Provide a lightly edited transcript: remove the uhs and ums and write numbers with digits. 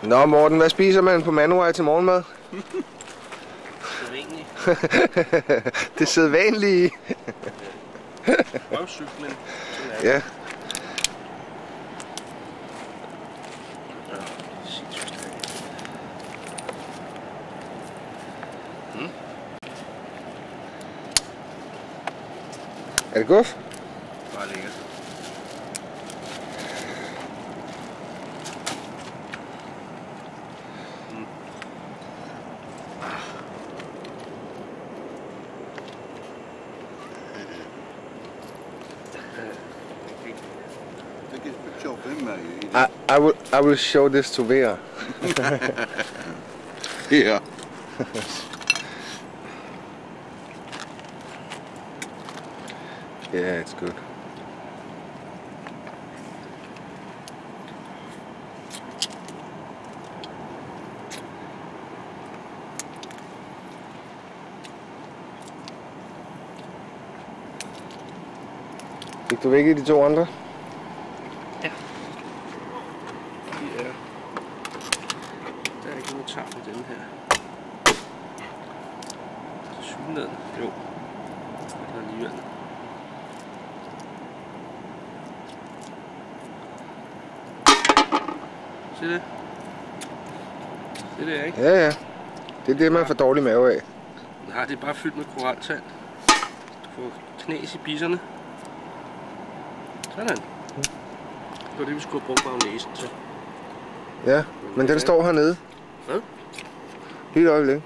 Nå Morten, hvad spiser man på Manuvej til morgenmad? Sædvanligt. Det sædvanlige. Røvcyklen. Ja. Er det guf? Bare lækkert. I will show this to Vera. Yeah. Yeah, it's good. Fik du væk i de to andre? Ja. Der er ikke noget tarm i den her. Synligheden. Jo. Der er alligevel. Se det? Det er ikke? Ja, ja. Det er det, man får dårlig mave af. Nej, det er bare fyldt med koraltand. Du får knas i bisserne. Sådan. Det var det, vi skulle have brugt magnesen til. Ja, men den står hernede. Hvad? Lige et øjeblik.